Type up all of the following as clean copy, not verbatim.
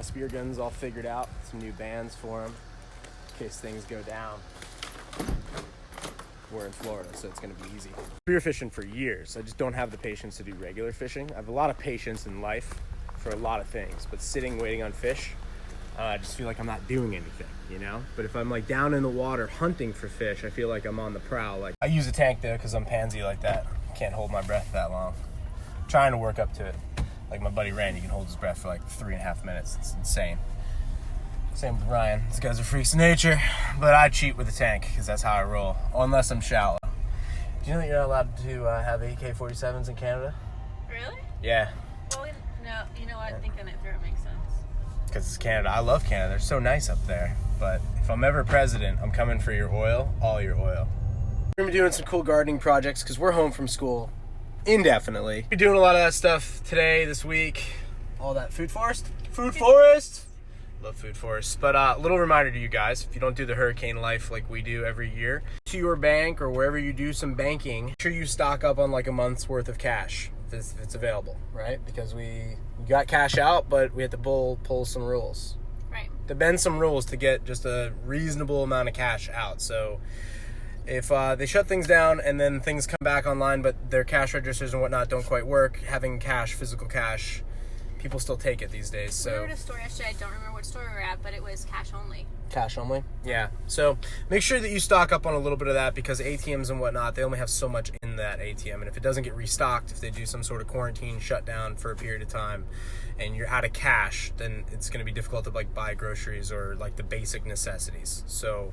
my spear guns all figured out. Some new bands for them in case things go down. We're in Florida, so it's going to be easy. Spear fishing for years. I just don't have the patience to do regular fishing. I have a lot of patience in life for a lot of things, but sitting waiting on fish, I just feel like I'm not doing anything, you know? But if I'm like down in the water hunting for fish, I feel like I'm on the prowl. Like I use a tank though because I'm pansy like that. Can't hold my breath that long. I'm trying to work up to it. Like my buddy Randy can hold his breath for like 3.5 minutes. It's insane. Same with Ryan. These guys are freaks of nature, but I cheat with the tank because that's how I roll, unless I'm shallow. Do you know that you're not allowed to have AK-47s in Canada? Really? Yeah. Well, no, you know what? Thinking it through, it makes sense. Because it's Canada. I love Canada. They're so nice up there. But if I'm ever president, I'm coming for your oil, all your oil. We're going to be doing some cool gardening projects because we're home from school indefinitely. We're doing a lot of that stuff today, this week. All that food forest. Food forest! Love food forests. But little reminder to you guys, if you don't do the hurricane life like we do every year, to your bank or wherever you do some banking, make sure you stock up on like a month's worth of cash if it's available, right? Because we got cash out, but we had to pull some rules. Right. To bend some rules to get just a reasonable amount of cash out. So if they shut things down and then things come back online, but their cash registers and whatnot don't quite work, having cash, physical cash, people still take it these days. So we were at a store yesterday. I don't remember what store we were at, but it was cash only. Cash only? Yeah. So make sure that you stock up on a little bit of that because ATMs and whatnot, they only have so much in that ATM. And if it doesn't get restocked, if they do some sort of quarantine shutdown for a period of time and you're out of cash, then it's going to be difficult to like buy groceries or like the basic necessities. So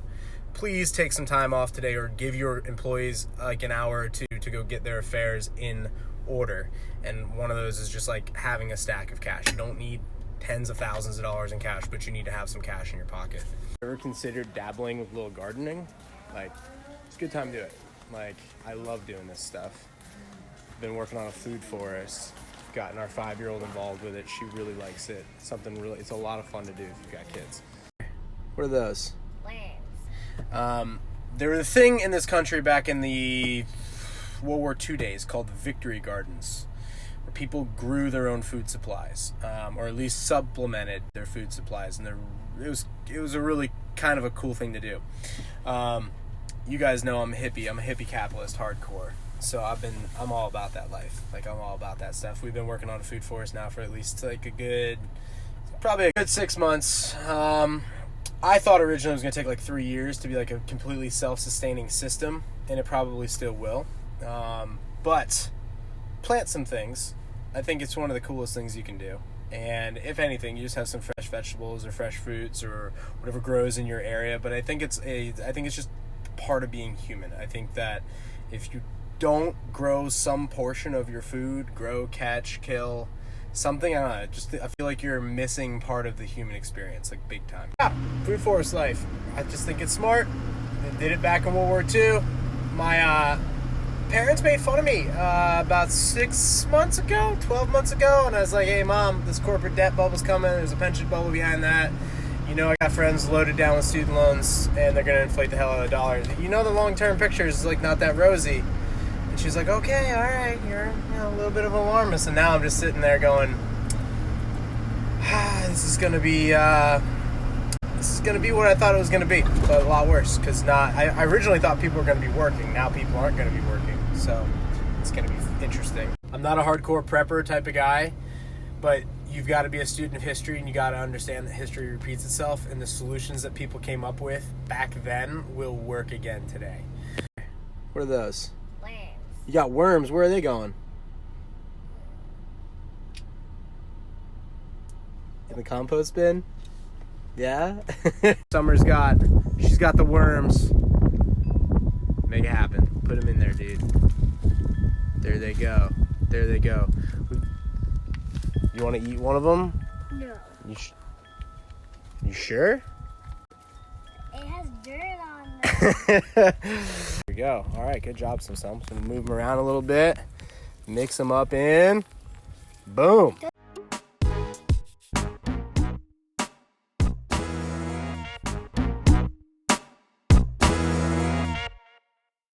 please take some time off today or give your employees like an hour or two to go get their affairs in order. And one of those is just like having a stack of cash. You don't need tens of thousands of dollars in cash, but you need to have some cash in your pocket. Ever considered dabbling with a little gardening? Like, it's a good time to do it. Like, I love doing this stuff. Been working on a food forest. Gotten our 5-year-old involved with it. She really likes it. It's a lot of fun to do if you've got kids. What are those? Lambs. There was a thing in this country back in the World War II days called victory gardens, where people grew their own food supplies, or at least supplemented their food supplies, and it was a really kind of a cool thing to do. You guys know I'm a hippie. I'm a hippie capitalist hardcore, so I'm all about that life. Like I'm all about that stuff. We've been working on a food forest now for at least like probably a good 6 months. I thought originally it was going to take like 3 years to be like a completely self-sustaining system, and it probably still will. But plant some things. I think it's one of the coolest things you can do. And if anything, you just have some fresh vegetables or fresh fruits or whatever grows in your area. But I think it's just part of being human. I think that if you don't grow some portion of your food, grow, catch, kill, something, I don't know, I feel like you're missing part of the human experience, like big time. Yeah, food forest life. I just think it's smart. They did it back in World War II. My parents made fun of me about 12 months ago, and I was like, hey Mom, this corporate debt bubble's coming, there's a pension bubble behind that. You know, I got friends loaded down with student loans and they're gonna inflate the hell out of the dollar. You know, the long-term picture is like not that rosy. And she's like, okay, all right, you're a little bit of an alarmist. And now I'm just sitting there going, this is gonna be what I thought it was gonna be, but a lot worse. Because I originally thought people were gonna be working. Now people aren't gonna be working, so it's gonna be interesting. I'm not a hardcore prepper type of guy, but you've got to be a student of history, and you got to understand that history repeats itself, and the solutions that people came up with back then will work again today. What are those? Lambs. You got worms. Where are they going? In the compost bin? Yeah? Summer's she's got the worms. Make it happen. Put them in there, dude. There they go. There they go. You want to eat one of them? No. You sure? It has dirt on it. There we go. All right, good job, Sim. So I'm just going to move them around a little bit. Mix them up in. Boom.